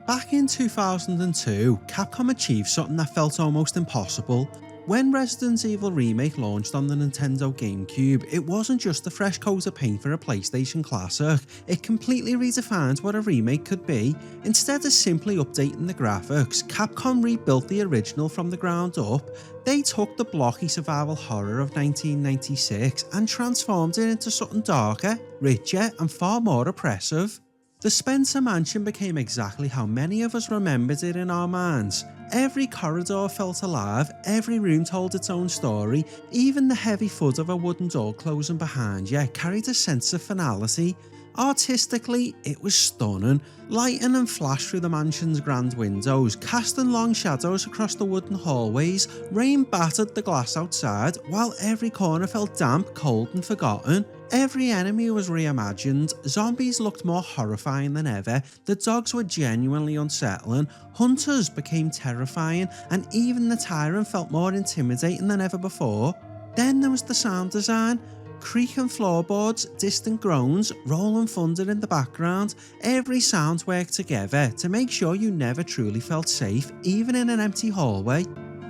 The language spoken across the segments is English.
Back in 2002, Capcom achieved something that felt almost impossible. When Resident Evil Remake launched on the Nintendo GameCube, it wasn't just a fresh coat of paint for a PlayStation classic, it completely redefined what a remake could be. Instead of simply updating the graphics, Capcom rebuilt the original from the ground up. They took the blocky survival horror of 1996 and transformed it into something darker, richer, and far more oppressive. The Spencer Mansion became exactly how many of us remembered it in our minds. Every corridor felt alive, every room told its own story, even the heavy thud of a wooden door closing behind you carried a sense of finality. Artistically, it was stunning. Lightning and flash through the mansion's grand windows, casting long shadows across the wooden hallways. Rain battered the glass outside, while every corner felt damp, cold and forgotten. Every enemy was reimagined, zombies looked more horrifying than ever, the dogs were genuinely unsettling, hunters became terrifying, and even the tyrant felt more intimidating than ever before. Then there was the sound design. Creaking floorboards, distant groans, rolling thunder in the background, every sound worked together to make sure you never truly felt safe, even in an empty hallway.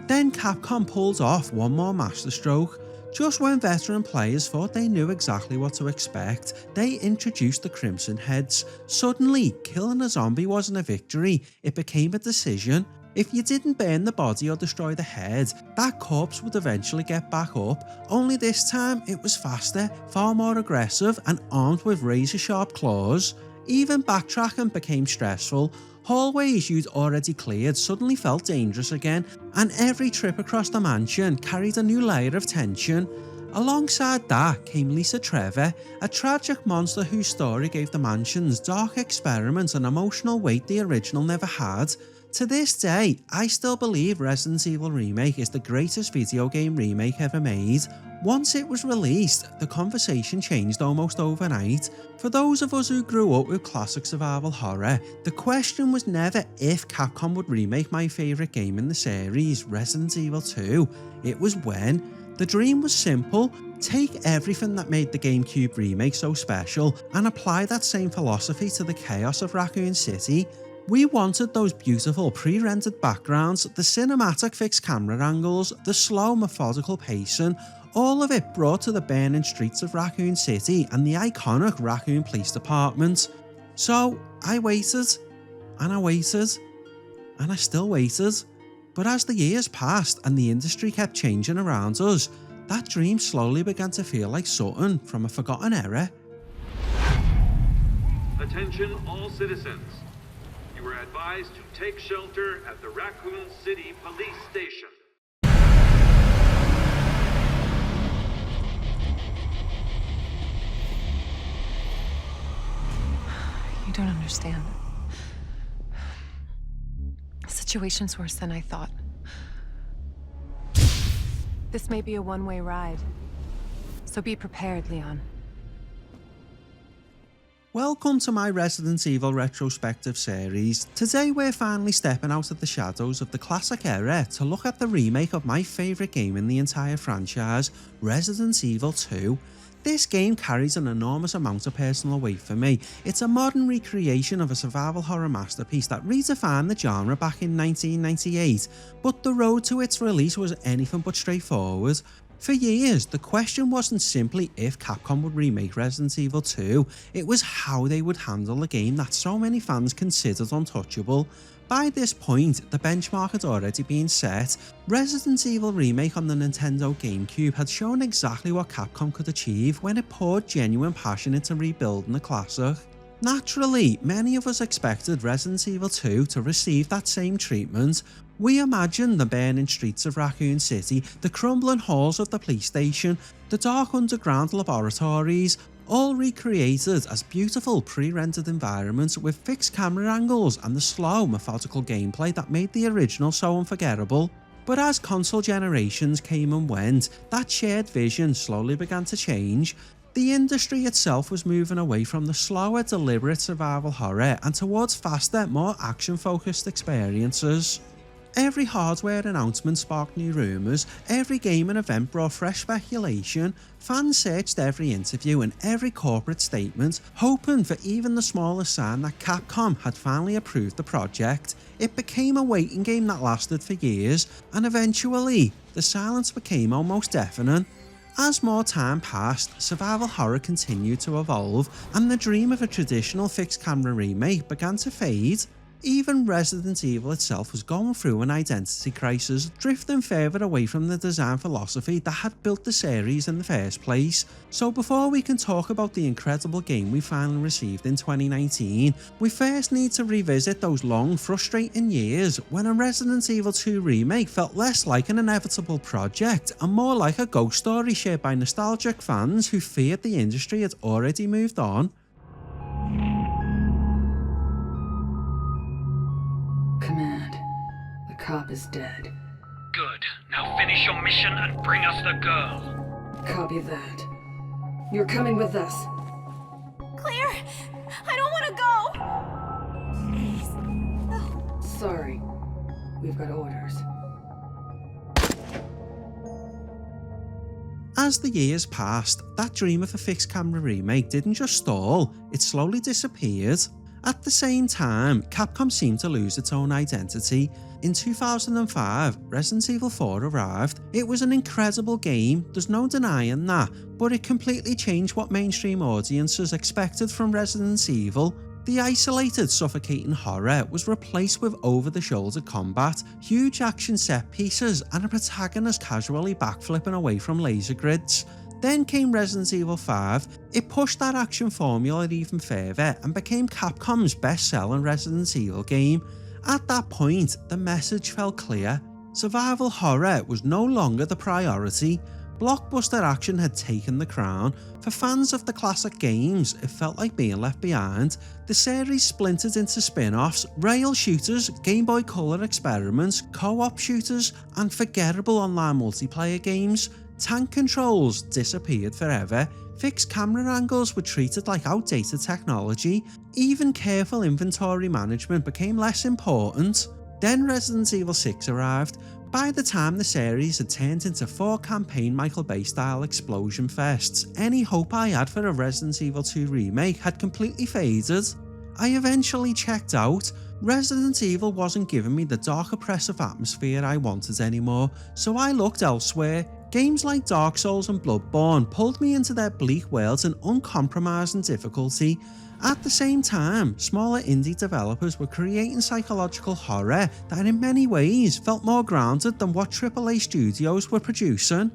Then Capcom pulled off one more masterstroke. Just when veteran players thought they knew exactly what to expect, they introduced the Crimson Heads. Suddenly, killing a zombie wasn't a victory, it became a decision. If you didn't burn the body or destroy the head, that corpse would eventually get back up, only this time it was faster, far more aggressive and armed with razor-sharp claws. Even backtracking became stressful. Hallways you'd already cleared suddenly felt dangerous again, and every trip across the mansion carried a new layer of tension. Alongside that came Lisa Trevor, a tragic monster whose story gave the mansion's dark experiments an emotional weight the original never had. To this day, I still believe Resident Evil Remake is the greatest video game remake ever made. Once it was released, the conversation changed almost overnight. For those of us who grew up with classic survival horror, the question was never if Capcom would remake my favourite game in the series, Resident Evil 2. It was when. The dream was simple: take everything that made the GameCube remake so special and apply that same philosophy to the chaos of Raccoon City. We wanted those beautiful pre-rendered backgrounds, the cinematic fixed camera angles, the slow methodical pacing, all of it brought to the burning streets of Raccoon City and the iconic Raccoon Police Department. So I waited, and I waited, and I still waited. But as the years passed and the industry kept changing around us, that dream slowly began to feel like something from a forgotten era. Attention all citizens. You are advised to take shelter at the Raccoon City Police Station. You don't understand. The situation's worse than I thought. This may be a one-way ride, so be prepared, Leon. Welcome to my Resident Evil Retrospective series. Today we're finally stepping out of the shadows of the classic era to look at the remake of my favourite game in the entire franchise, Resident Evil 2. This game carries an enormous amount of personal weight for me. It's a modern recreation of a survival horror masterpiece that redefined the genre back in 1998, but the road to its release was anything but straightforward. For years, the question wasn't simply if Capcom would remake Resident Evil 2, it was how they would handle a game that so many fans considered untouchable. By this point, the benchmark had already been set. Resident Evil Remake on the Nintendo GameCube had shown exactly what Capcom could achieve when it poured genuine passion into rebuilding the classic. Naturally, many of us expected Resident Evil 2 to receive that same treatment. We imagined the burning streets of Raccoon City, the crumbling halls of the police station, the dark underground laboratories, all recreated as beautiful pre-rendered environments with fixed camera angles and the slow, methodical gameplay that made the original so unforgettable. But as console generations came and went, that shared vision slowly began to change. The industry itself was moving away from the slower, deliberate survival horror and towards faster, more action-focused experiences. Every hardware announcement sparked new rumours, every game and event brought fresh speculation, fans searched every interview and every corporate statement, hoping for even the smallest sign that Capcom had finally approved the project. It became a waiting game that lasted for years, and eventually, the silence became almost deafening. As more time passed, survival horror continued to evolve, and the dream of a traditional fixed camera remake began to fade. Even Resident Evil itself was going through an identity crisis, drifting further away from the design philosophy that had built the series in the first place. So before we can talk about the incredible game we finally received in 2019, we first need to revisit those long, frustrating years when a Resident Evil 2 remake felt less like an inevitable project and more like a ghost story shared by nostalgic fans who feared the industry had already moved on. Command. The cop is dead. Good. Now finish your mission and bring us the girl. Copy that. You're coming with us. Claire! I don't want to go! Please. No. Sorry. We've got orders. As the years passed, that dream of a fixed camera remake didn't just stall, it slowly disappeared. At the same time, Capcom seemed to lose its own identity. In 2005, Resident Evil 4 arrived. It was an incredible game, there's no denying that, but it completely changed what mainstream audiences expected from Resident Evil. The isolated, suffocating horror was replaced with over-the-shoulder combat, huge action set pieces, and a protagonist casually backflipping away from laser grids. Then came Resident Evil 5, it pushed that action formula even further and became Capcom's best-selling Resident Evil game. At that point, the message felt clear. Survival horror was no longer the priority. Blockbuster action had taken the crown. For fans of the classic games, it felt like being left behind. The series splintered into spin-offs, rail shooters, Game Boy Color experiments, co-op shooters, and forgettable online multiplayer games. Tank controls disappeared forever, fixed camera angles were treated like outdated technology, even careful inventory management became less important. Then Resident Evil 6 arrived. By the time the series had turned into 4 campaign Michael Bay style explosion fests, any hope I had for a Resident Evil 2 remake had completely faded. I eventually checked out. Resident Evil wasn't giving me the dark oppressive atmosphere I wanted anymore, so I looked elsewhere. Games like Dark Souls and Bloodborne pulled me into their bleak worlds and uncompromising difficulty. At the same time, smaller indie developers were creating psychological horror that in many ways felt more grounded than what AAA studios were producing.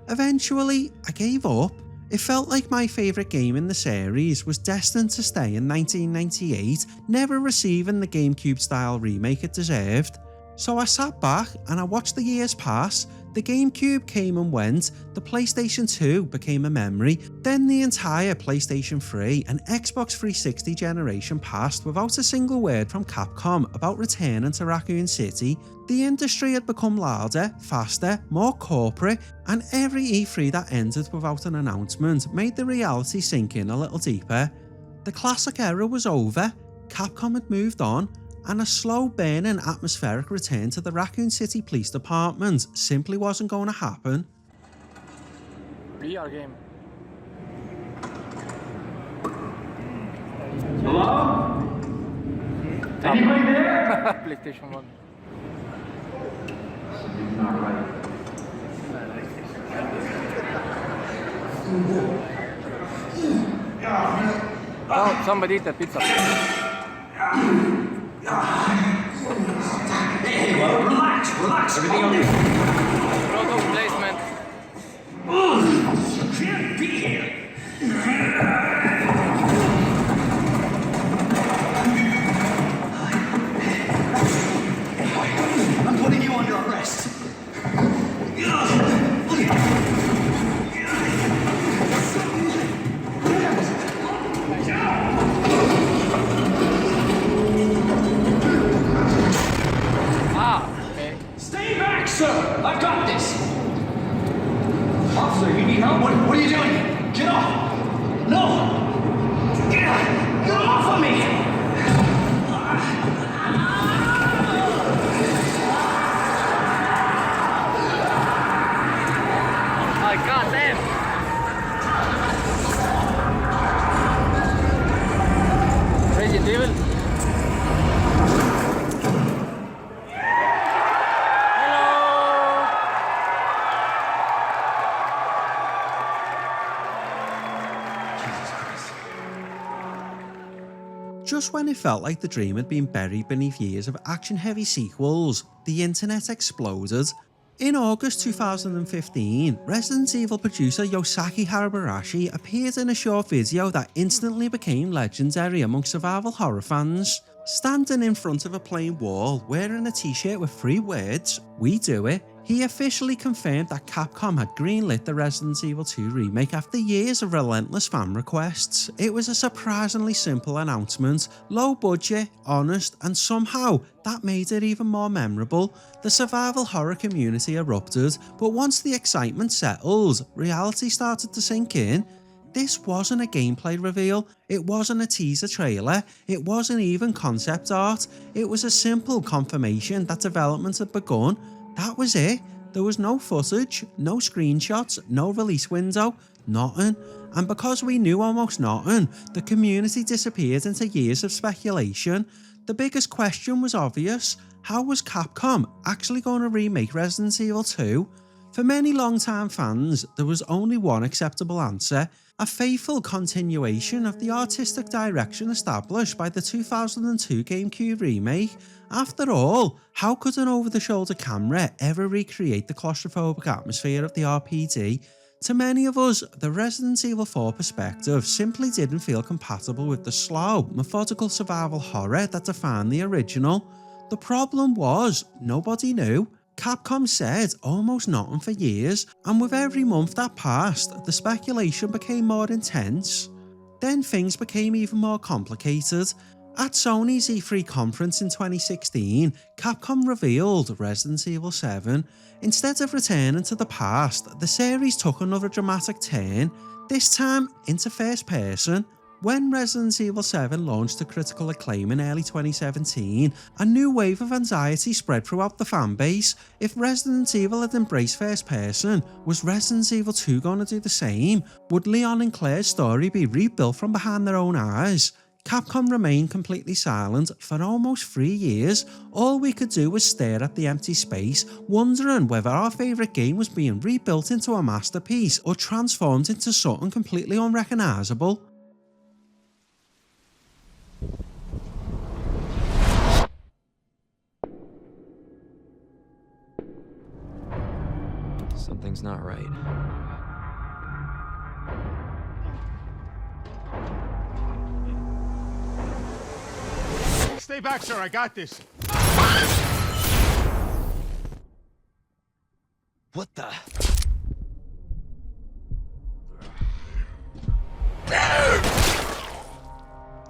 Eventually, I gave up. It felt like my favourite game in the series was destined to stay in 1998, never receiving the GameCube-style remake it deserved. So I sat back and I watched the years pass. The GameCube came and went, the PlayStation 2 became a memory, then the entire PlayStation 3 and Xbox 360 generation passed without a single word from Capcom about returning to Raccoon City. The industry had become louder, faster, more corporate, and every E3 that ended without an announcement made the reality sink in a little deeper. The classic era was over, Capcom had moved on, and a slow burning atmospheric return to the Raccoon City Police Department simply wasn't going to happen. VR game. Hello? Anybody there? PlayStation 1. Something's not right. Oh, somebody ate that pizza. Hey, well, relax. Everything okay? Product placement. You can't be here. I'm putting you under arrest. Okay. Stay back, sir! I've got this! Officer, you need just when it felt like the dream had been buried beneath years of action-heavy sequels, the internet exploded. In August 2015, Resident Evil producer Yosaki Harabarashi appeared in a short video that instantly became legendary among survival horror fans. Standing in front of a plain wall, wearing a t-shirt with 3 words, "We do it," he officially confirmed that Capcom had greenlit the Resident Evil 2 remake after years of relentless fan requests. It was a surprisingly simple announcement, low budget, honest, and somehow that made it even more memorable. The survival horror community erupted, but once the excitement settled, reality started to sink in. This wasn't a gameplay reveal, it wasn't a teaser trailer, it wasn't even concept art, it was a simple confirmation that development had begun. That was it. There was no footage, no screenshots, no release window, nothing. And because we knew almost nothing, the community disappeared into years of speculation. The biggest question was obvious: how was Capcom actually going to remake Resident Evil 2? For many long-time fans, there was only one acceptable answer: a faithful continuation of the artistic direction established by the 2002 GameCube remake. After all, how could an over-the-shoulder camera ever recreate the claustrophobic atmosphere of the R.P.D? To many of us, the Resident Evil 4 perspective simply didn't feel compatible with the slow, methodical survival horror that defined the original. The problem was, nobody knew. Capcom said almost nothing for years, and with every month that passed, the speculation became more intense. Then things became even more complicated. At Sony's E3 conference in 2016, Capcom revealed Resident Evil 7. Instead of returning to the past, the series took another dramatic turn, this time into first person. When Resident Evil 7 launched to critical acclaim in early 2017, a new wave of anxiety spread throughout the fanbase. If Resident Evil had embraced first person, was Resident Evil 2 going to do the same? Would Leon and Claire's story be rebuilt from behind their own eyes? Capcom remained completely silent for almost 3 years. All we could do was stare at the empty space, wondering whether our favourite game was being rebuilt into a masterpiece or transformed into something completely unrecognisable. Something's not right. Stay back, sir. I got this. What the?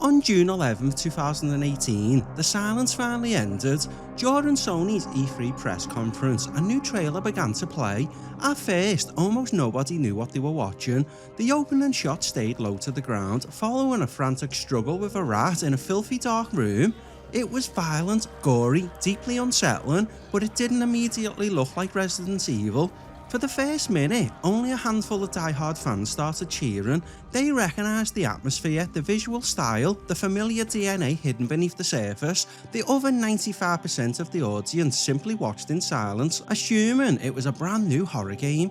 On June 11, 2018, the silence finally ended. During Sony's E3 press conference, a new trailer began to play. At first, almost nobody knew what they were watching. The opening shot stayed low to the ground, following a frantic struggle with a rat in a filthy dark room. It was violent, gory, deeply unsettling, but it didn't immediately look like Resident Evil. For the first minute, only a handful of die-hard fans started cheering. They recognised the atmosphere, the visual style, the familiar DNA hidden beneath the surface. The other 95% of the audience simply watched in silence, assuming it was a brand new horror game.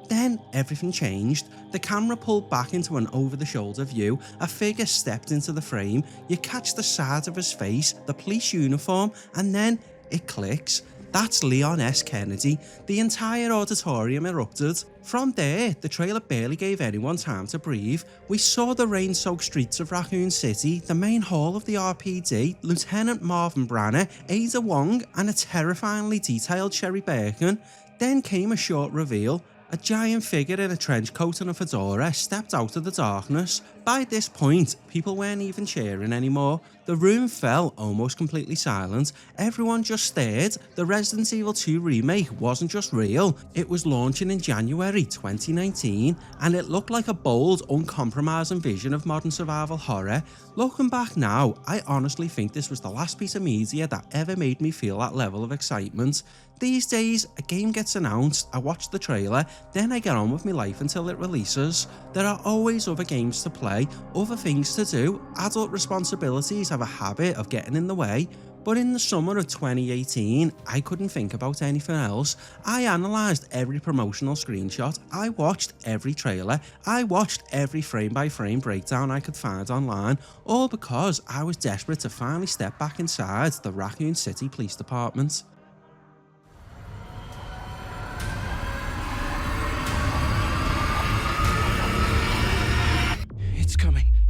Then everything changed. The camera pulled back into an over-the-shoulder view, a figure stepped into the frame, you catch the side of his face, the police uniform, and then it clicks. That's Leon S. Kennedy. The entire auditorium erupted. From there, the trailer barely gave anyone time to breathe. We saw the rain-soaked streets of Raccoon City, the main hall of the R.P.D, Lieutenant Marvin Branner, Ada Wong, and a terrifyingly detailed Sherry Birkin. Then came a short reveal. A giant figure in a trench coat and a fedora stepped out of the darkness. By this point, people weren't even cheering anymore. The room fell almost completely silent. Everyone just stared. The Resident Evil 2 remake wasn't just real, it was launching in January 2019, and it looked like a bold, uncompromising vision of modern survival horror. Looking back now, I honestly think this was the last piece of media that ever made me feel that level of excitement. These days, a game gets announced, I watch the trailer, then I get on with my life until it releases. There are always other games to play, other things to do. Adult responsibilities have a habit of getting in the way. But in the summer of 2018, I couldn't think about anything else. I analysed every promotional screenshot, I watched every trailer, I watched every frame-by-frame breakdown I could find online, all because I was desperate to finally step back inside the Raccoon City Police Department.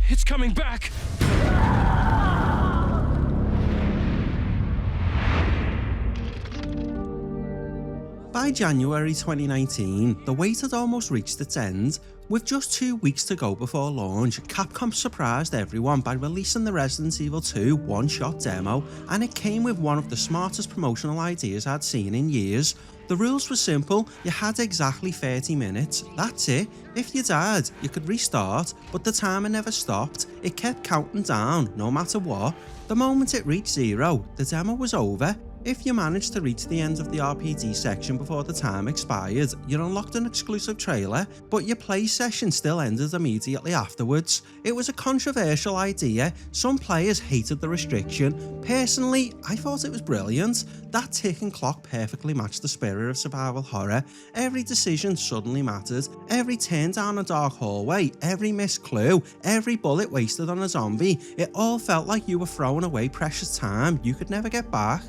It's coming back! By January 2019, the wait had almost reached its end. With just 2 weeks to go before launch, Capcom surprised everyone by releasing the Resident Evil 2 one-shot demo, and it came with one of the smartest promotional ideas I'd seen in years. The rules were simple, you had exactly 30 minutes, that's it. If you died, you could restart, but the timer never stopped, it kept counting down no matter what. The moment it reached 0, the demo was over. If you managed to reach the end of the R.P.D section before the time expired, you unlocked an exclusive trailer, but your play session still ended immediately afterwards. It was a controversial idea, some players hated the restriction. Personally, I thought it was brilliant. That ticking clock perfectly matched the spirit of survival horror. Every decision suddenly mattered, every turn down a dark hallway, every missed clue, every bullet wasted on a zombie, it all felt like you were throwing away precious time you could never get back.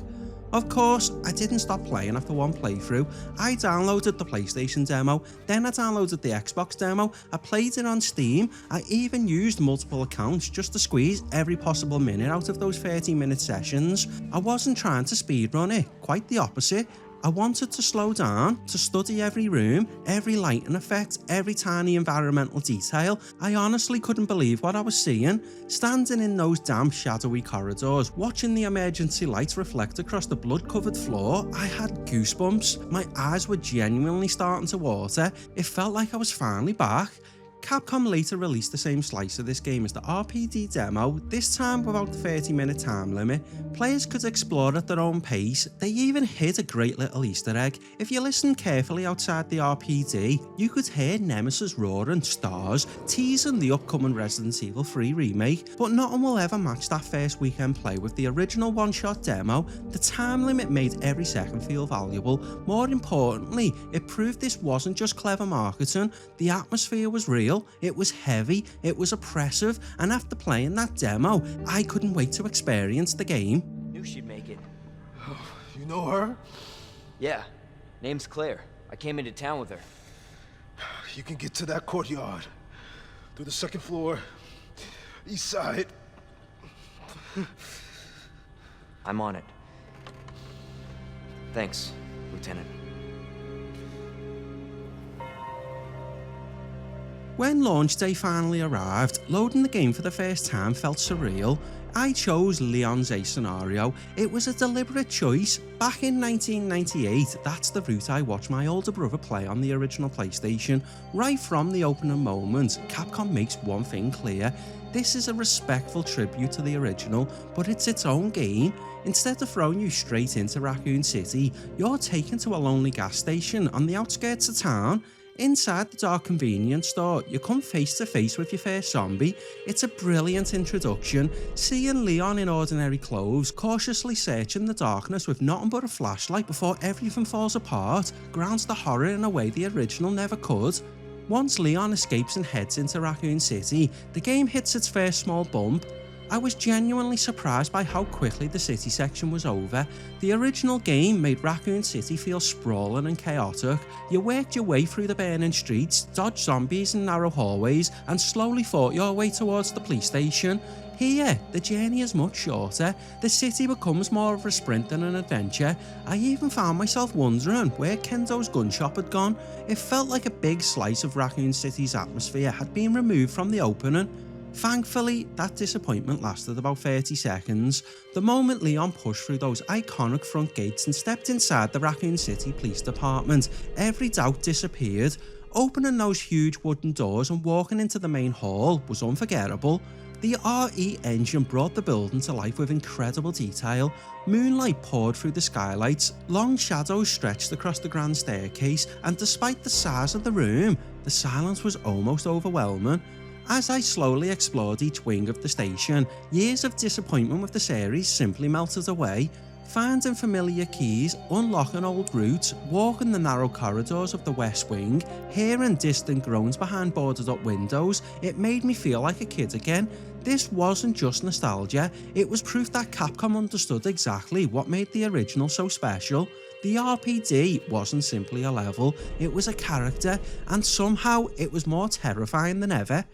Of course, I didn't stop playing after one playthrough. I downloaded the PlayStation demo, then I downloaded the Xbox demo, I played it on Steam, I even used multiple accounts just to squeeze every possible minute out of those 30-minute sessions. I wasn't trying to speedrun it, quite the opposite. I wanted to slow down, to study every room, every lighting effect, every tiny environmental detail. I honestly couldn't believe what I was seeing. Standing in those damp, shadowy corridors, watching the emergency lights reflect across the blood-covered floor, I had goosebumps. My eyes were genuinely starting to water. It felt like I was finally back. Capcom later released the same slice of this game as the R.P.D demo, this time without the 30-minute time limit. Players could explore at their own pace, they even hid a great little Easter egg. If you listened carefully outside the R.P.D, you could hear Nemesis roaring stars, teasing the upcoming Resident Evil 3 remake, but nothing will ever match that first weekend play with the original one-shot demo. The time limit made every second feel valuable. More importantly, it proved this wasn't just clever marketing, the atmosphere was real. It was heavy, it was oppressive, and after playing that demo, I couldn't wait to experience the game. Knew she'd make it. You know her? Yeah, name's Claire. I came into town with her. You can get to that courtyard. Through the second floor, east side. I'm on it. Thanks, Lieutenant. When launch day finally arrived, loading the game for the first time felt surreal. I chose Leon's A scenario. It was a deliberate choice. Back in 1998, that's the route I watched my older brother play on the original PlayStation. Right from the opening moment, Capcom makes one thing clear. This is a respectful tribute to the original, but it's its own game. Instead of throwing you straight into Raccoon City, you're taken to a lonely gas station on the outskirts of town. Inside the dark convenience store, you come face to face with your first zombie. It's a brilliant introduction. Seeing Leon in ordinary clothes, cautiously searching the darkness with nothing but a flashlight before everything falls apart, grounds the horror in a way the original never could. Once Leon escapes and heads into Raccoon City, the game hits its first small bump. I was genuinely surprised by how quickly the city section was over. The original game made Raccoon City feel sprawling and chaotic. You worked your way through the burning streets, dodged zombies in narrow hallways, and slowly fought your way towards the police station. Here, the journey is much shorter. The city becomes more of a sprint than an adventure. I even found myself wondering where Kendo's gun shop had gone. It felt like a big slice of Raccoon City's atmosphere had been removed from the opening. Thankfully, that disappointment lasted about 30 seconds. The moment Leon pushed through those iconic front gates and stepped inside the Raccoon City Police Department, every doubt disappeared. Opening those huge wooden doors and walking into the main hall was unforgettable. The RE engine brought the building to life with incredible detail. Moonlight poured through the skylights, long shadows stretched across the grand staircase, and despite the size of the room, the silence was almost overwhelming. As I slowly explored each wing of the station, years of disappointment with the series simply melted away. Finding familiar keys, unlocking old routes, walking the narrow corridors of the West Wing, hearing distant groans behind boarded up windows, it made me feel like a kid again. This wasn't just nostalgia, it was proof that Capcom understood exactly what made the original so special. The R.P.D. wasn't simply a level, it was a character, and somehow it was more terrifying than ever.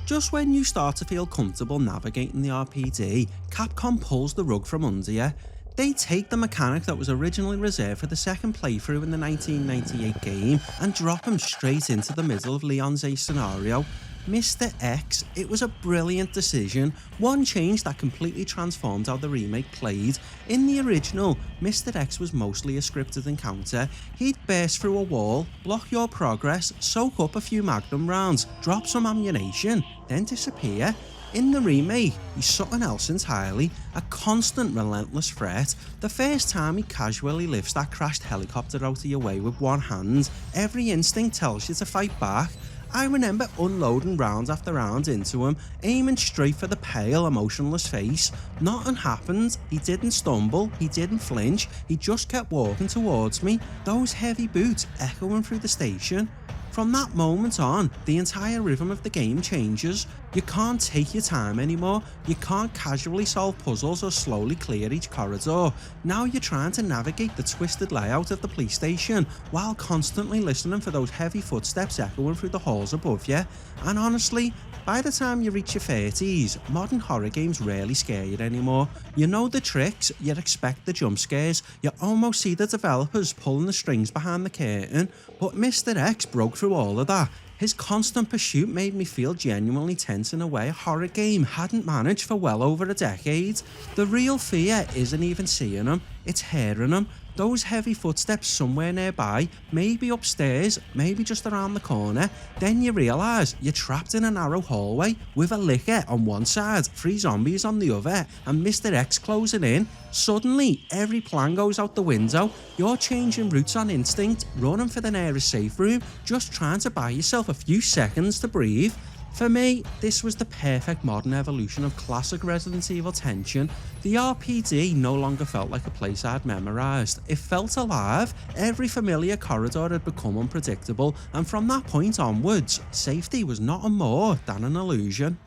Just when you start to feel comfortable navigating the R.P.D, Capcom pulls the rug from under you. They take the mechanic that was originally reserved for the second playthrough in the 1998 game and drop him straight into the middle of Leon's ace scenario. Mr. X, it was a brilliant decision, one change that completely transformed how the remake played. In the original, Mr. X was mostly a scripted encounter. He'd burst through a wall, block your progress, soak up a few magnum rounds, drop some ammunition, then disappear. In the remake, he's something else entirely, a constant relentless threat. The first time he casually lifts that crashed helicopter out of your way with one hand, every instinct tells you to fight back. I remember unloading round after round into him, aiming straight for the pale, emotionless face. Nothing happened, he didn't stumble, he didn't flinch, he just kept walking towards me, those heavy boots echoing through the station. From that moment on, the entire rhythm of the game changes. You can't take your time anymore, you can't casually solve puzzles or slowly clear each corridor. Now you're trying to navigate the twisted layout of the police station while constantly listening for those heavy footsteps echoing through the halls above you. And honestly, by the time you reach your 30s, modern horror games rarely scare you anymore. You know the tricks, you expect the jump scares, you almost see the developers pulling the strings behind the curtain, but Mr. X broke through all of that. His constant pursuit made me feel genuinely tense in a way a horror game hadn't managed for well over a decade. The real fear isn't even seeing him, it's hearing him. Those heavy footsteps somewhere nearby, maybe upstairs, maybe just around the corner. Then you realise you're trapped in a narrow hallway with a licker on one side, 3 zombies on the other, and Mr. X closing in. Suddenly, every plan goes out the window. You're changing routes on instinct, running for the nearest safe room, just trying to buy yourself a few seconds to breathe. For me, this was the perfect modern evolution of classic Resident Evil tension. The R.P.D. no longer felt like a place I'd memorised. It felt alive, every familiar corridor had become unpredictable, and from that point onwards, safety was nothing more than an illusion.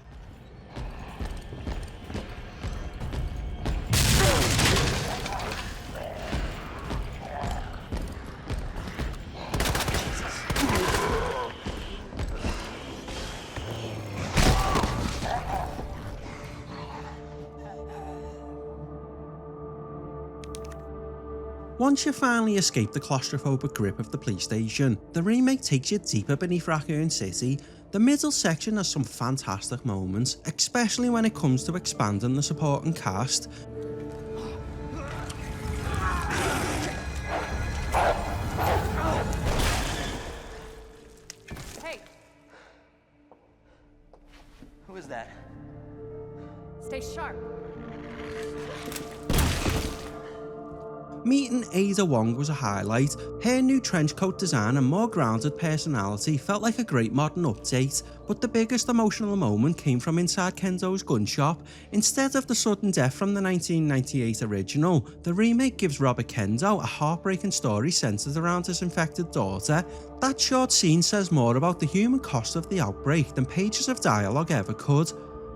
Once you finally escape the claustrophobic grip of the police station, the remake takes you deeper beneath Raccoon City. The middle section has some fantastic moments, especially when it comes to expanding the supporting cast. Hey! Who is that? Stay sharp. Meeting Ada Wong was a highlight. Her new trenchcoat design and more grounded personality felt like a great modern update, but the biggest emotional moment came from inside Kendo's gun shop. Instead of the sudden death from the 1998 original, the remake gives Robert Kendo a heartbreaking story centered around his infected daughter. That short scene says more about the human cost of the outbreak than pages of dialogue ever could.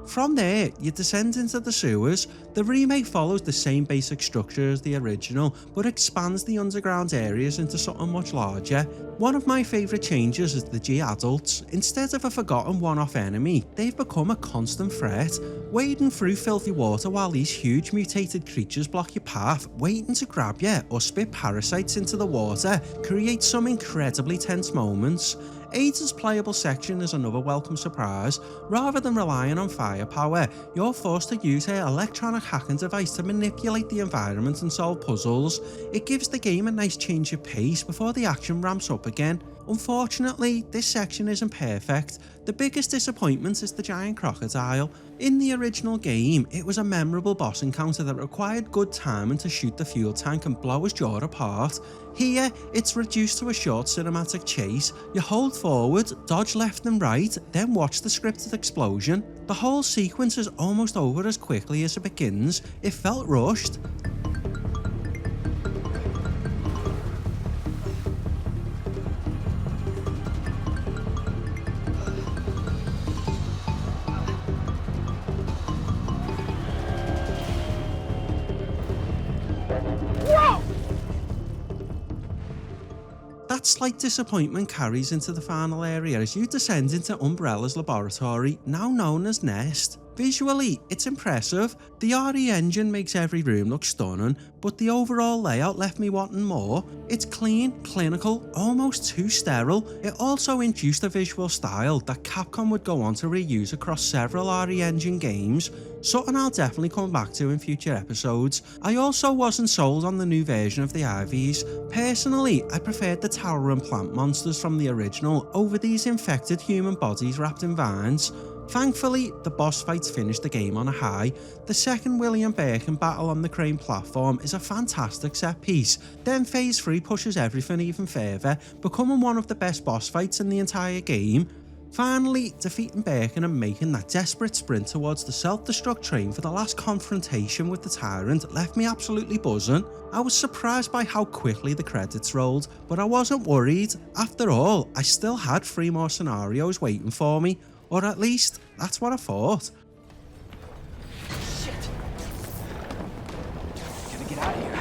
From there, you descend into the sewers. The remake follows the same basic structure as the original, but expands the underground areas into something much larger. One of my favourite changes is the G-adults. Instead of a forgotten one-off enemy, they've become a constant threat. Wading through filthy water while these huge mutated creatures block your path, waiting to grab you or spit parasites into the water, creates some incredibly tense moments. Ada's playable section is another welcome surprise. Rather than relying on firepower, you're forced to use her electronic hacking device to manipulate the environment and solve puzzles. It gives the game a nice change of pace before the action ramps up again. Unfortunately, this section isn't perfect. The biggest disappointment is the giant crocodile. In the original game, it was a memorable boss encounter that required good timing to shoot the fuel tank and blow his jaw apart. Here, it's reduced to a short cinematic chase. You hold forward, dodge left and right, then watch the scripted explosion. The whole sequence is almost over as quickly as it begins. It felt rushed. That slight disappointment carries into the final area as you descend into Umbrella's laboratory, now known as Nest. Visually, it's impressive. The RE engine makes every room look stunning, but the overall layout left me wanting more. It's clean, clinical, almost too sterile. It also induced a visual style that Capcom would go on to reuse across several RE engine games, something I'll definitely come back to in future episodes. I also wasn't sold on the new version of the IVs. Personally, I preferred the tower and plant monsters from the original over these infected human bodies wrapped in vines. Thankfully, the boss fights finished the game on a high. The second William Birkin battle on the crane platform is a fantastic set piece. Then phase 3 pushes everything even further, becoming one of the best boss fights in the entire game. Finally, defeating Birkin and making that desperate sprint towards the self-destruct train for the last confrontation with the Tyrant left me absolutely buzzing. I was surprised by how quickly the credits rolled, but I wasn't worried. After all, I still had 3 more scenarios waiting for me. Or at least, that's what I thought. Shit! Gotta get out of here.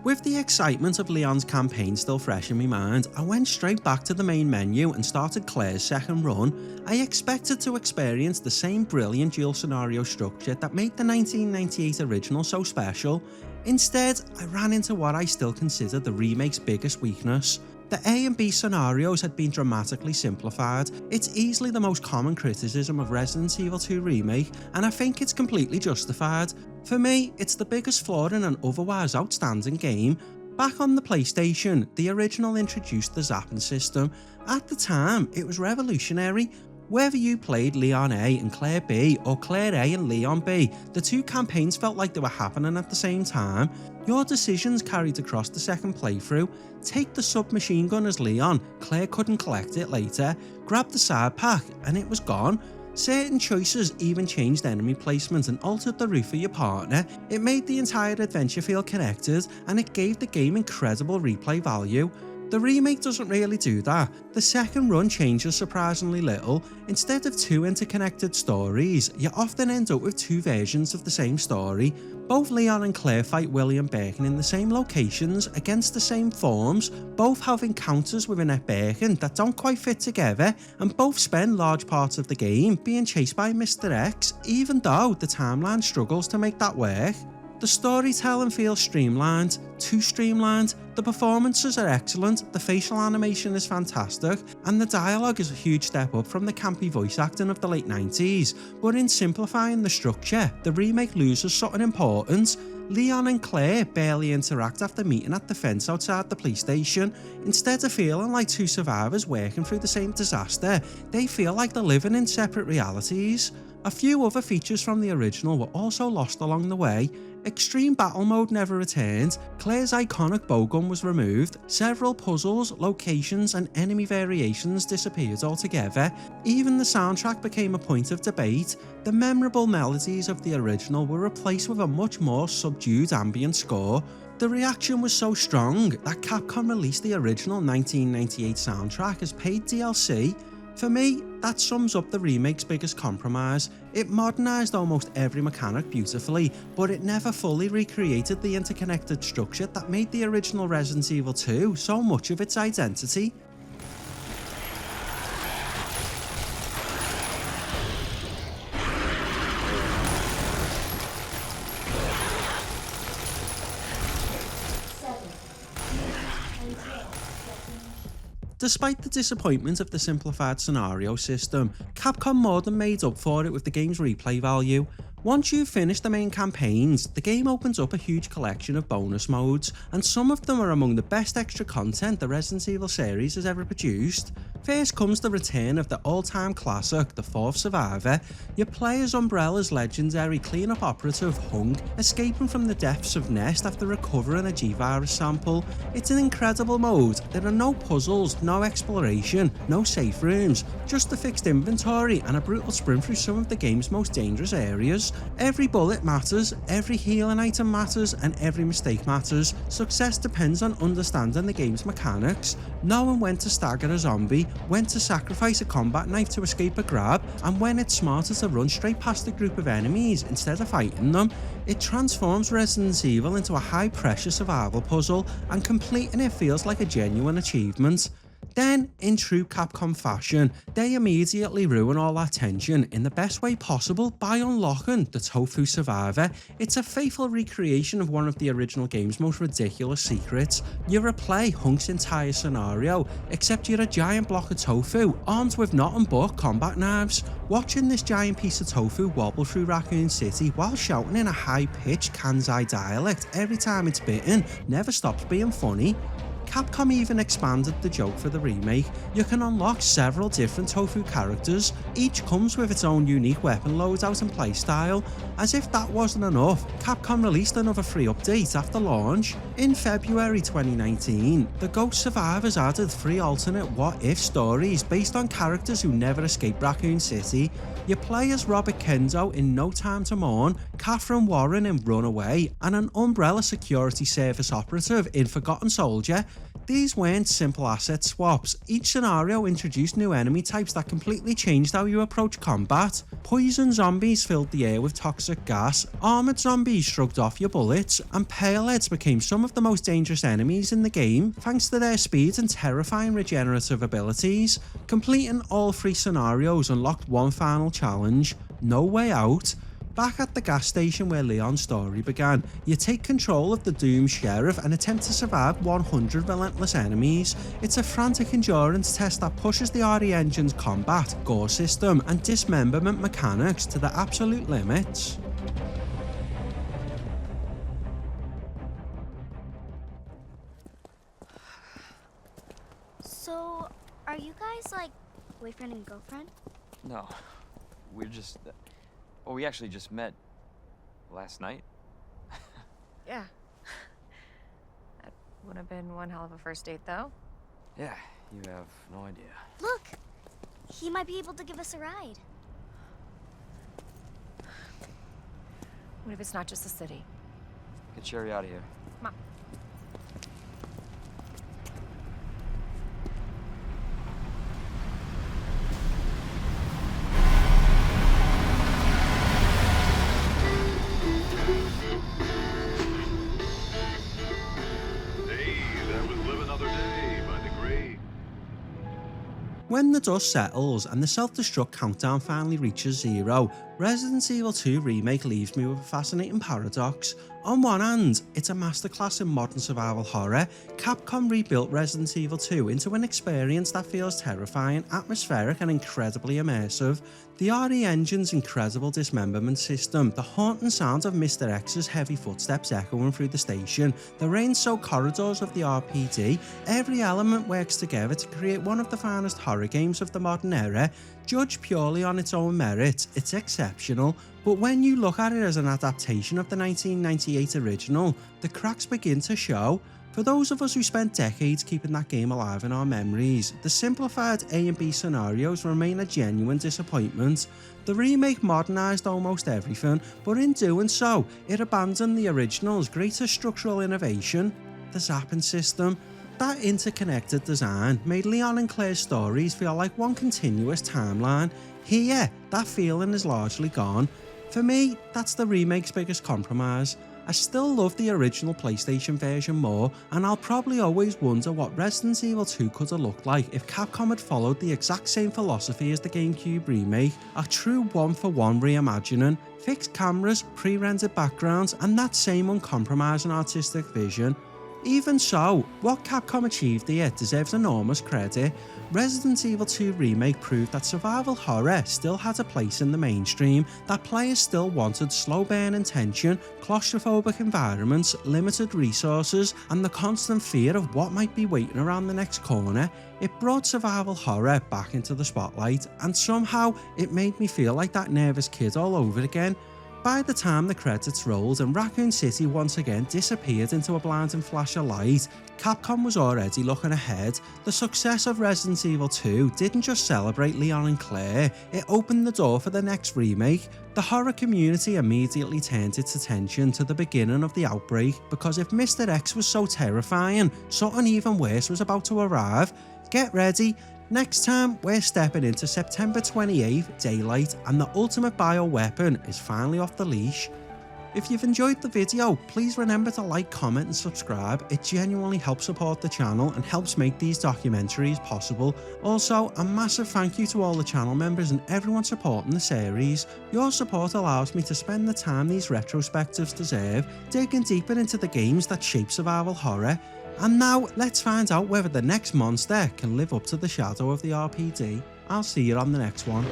With the excitement of Leon's campaign still fresh in my mind, I went straight back to the main menu and started Claire's second run. I expected to experience the same brilliant dual scenario structure that made the 1998 original so special. Instead, I ran into what I still consider the remake's biggest weakness. The A and B scenarios had been dramatically simplified. It's easily the most common criticism of Resident Evil 2 Remake, and I think it's completely justified. For me, it's the biggest flaw in an otherwise outstanding game. Back on the PlayStation, the original introduced the zapping system. At the time, it was revolutionary. Whether you played Leon A and Claire B, or Claire A and Leon B, the 2 campaigns felt like they were happening at the same time. Your decisions carried across the second playthrough. Take the submachine gun as Leon, Claire couldn't collect it later. Grab the side pack, and it was gone. Certain choices even changed enemy placement and altered the route for your partner. It made the entire adventure feel connected, and it gave the game incredible replay value. The remake doesn't really do that. The second run changes surprisingly little. Instead of 2 interconnected stories, you often end up with 2 versions of the same story. Both Leon and Claire fight William Birkin in the same locations, against the same forms, both have encounters with Annette Birkin that don't quite fit together, and both spend large parts of the game being chased by Mr. X, even though the timeline struggles to make that work. The storytelling feels streamlined, too streamlined, the performances are excellent, the facial animation is fantastic, and the dialogue is a huge step up from the campy voice acting of the late 90s, but in simplifying the structure, the remake loses something important. Leon and Claire barely interact after meeting at the fence outside the police station. Instead of feeling like 2 survivors working through the same disaster, they feel like they're living in separate realities. A few other features from the original were also lost along the way. Extreme Battle Mode never returned, Claire's iconic bowgun was removed, several puzzles, locations and enemy variations disappeared altogether, even the soundtrack became a point of debate. The memorable melodies of the original were replaced with a much more subdued ambient score. The reaction was so strong that Capcom released the original 1998 soundtrack as paid DLC. For me, that sums up the remake's biggest compromise. It modernised almost every mechanic beautifully, but it never fully recreated the interconnected structure that made the original Resident Evil 2 so much of its identity. Despite the disappointment of the simplified scenario system, Capcom more than made up for it with the game's replay value. Once you've finished the main campaigns, the game opens up a huge collection of bonus modes, and some of them are among the best extra content the Resident Evil series has ever produced. First comes the return of the all-time classic, the fourth survivor. You play as Umbrella's legendary clean-up operative HUNK, escaping from the depths of Nest after recovering a G-Virus sample. It's an incredible mode. There are no puzzles, no exploration, no safe rooms, just a fixed inventory and a brutal sprint through some of the game's most dangerous areas. Every bullet matters, every healing item matters, and every mistake matters. Success depends on understanding the game's mechanics, knowing when to stagger a zombie, when to sacrifice a combat knife to escape a grab, and when it's smarter to run straight past a group of enemies instead of fighting them. It transforms Resident Evil into a high-pressure survival puzzle, and completing it feels like a genuine achievement. Then, in true Capcom fashion, they immediately ruin all that tension in the best way possible by unlocking the Tofu Survivor. It's a faithful recreation of one of the original game's most ridiculous secrets. You replay HUNK's entire scenario, except you're a giant block of tofu, armed with nothing but combat knives. Watching this giant piece of tofu wobble through Raccoon City while shouting in a high-pitched Kansai dialect every time it's bitten never stops being funny. Capcom even expanded the joke for the remake. You can unlock several different Tofu characters, each comes with its own unique weapon loadout and playstyle. As if that wasn't enough, Capcom released another free update after launch. In February 2019, the Ghost Survivors added 3 alternate what-if stories based on characters who never escaped Raccoon City. You play as Robert Kendo in No Time to Mourn, Catherine Warren in Runaway, and an Umbrella Security Service operative in Forgotten Soldier. These weren't simple asset swaps. Each scenario introduced new enemy types that completely changed how you approach combat. Poison zombies filled the air with toxic gas, armoured zombies shrugged off your bullets, and paleheads became some of the most dangerous enemies in the game thanks to their speed and terrifying regenerative abilities. Completing all 3 scenarios unlocked one final challenge: No Way Out. Back at the gas station where Leon's story began, you take control of the doomed sheriff and attempt to survive 100 relentless enemies. It's a frantic endurance test that pushes the RE Engine's combat, gore system and dismemberment mechanics to the absolute limits. So, are you guys like boyfriend and girlfriend? No, we're just... Well, we actually just met last night. Yeah. That would have been one hell of a first date, though. Yeah, you have no idea. Look! He might be able to give us a ride. What if it's not just the city? Get Sherry out of here. Come on. When the dust settles and the self-destruct countdown finally reaches 0, Resident Evil 2 Remake leaves me with a fascinating paradox. On one hand, it's a masterclass in modern survival horror. Capcom rebuilt Resident Evil 2 into an experience that feels terrifying, atmospheric and incredibly immersive. The RE Engine's incredible dismemberment system, the haunting sound of Mr. X's heavy footsteps echoing through the station, the rain-soaked corridors of the R.P.D, every element works together to create one of the finest horror games of the modern era. Judged purely on its own merit, it's exceptional. exceptional, but when you look at it as an adaptation of the 1998 original, the cracks begin to show. For those of us who spent decades keeping that game alive in our memories, the simplified A and B scenarios remain a genuine disappointment. The remake modernised almost everything, but in doing so, it abandoned the original's greatest structural innovation, the zapping system. That interconnected design made Leon and Claire's stories feel like one continuous timeline. Here, that feeling is largely gone. For me, that's the remake's biggest compromise. I still love the original PlayStation version more, and I'll probably always wonder what Resident Evil 2 could have looked like if Capcom had followed the exact same philosophy as the GameCube remake, a true one-for-one reimagining, fixed cameras, pre-rendered backgrounds, and that same uncompromising artistic vision. Even so, what Capcom achieved here deserves enormous credit. Resident Evil 2 Remake proved that survival horror still had a place in the mainstream, that players still wanted slow burning tension, claustrophobic environments, limited resources, and the constant fear of what might be waiting around the next corner. It brought survival horror back into the spotlight, and somehow it made me feel like that nervous kid all over again. By the time the credits rolled and Raccoon City once again disappeared into a blinding flash of light, Capcom was already looking ahead. The success of Resident Evil 2 didn't just celebrate Leon and Claire, it opened the door for the next remake. The horror community immediately turned its attention to the beginning of the outbreak, because if Mr. X was so terrifying, something even worse was about to arrive. Get ready. Next time, we're stepping into September 28th, daylight, and the ultimate bioweapon is finally off the leash. If you've enjoyed the video, please remember to like, comment and subscribe. It genuinely helps support the channel and helps make these documentaries possible. Also, a massive thank you to all the channel members and everyone supporting the series. Your support allows me to spend the time these retrospectives deserve, digging deeper into the games that shape survival horror. And now, let's find out whether the next monster can live up to the shadow of the R.P.D. I'll see you on the next one.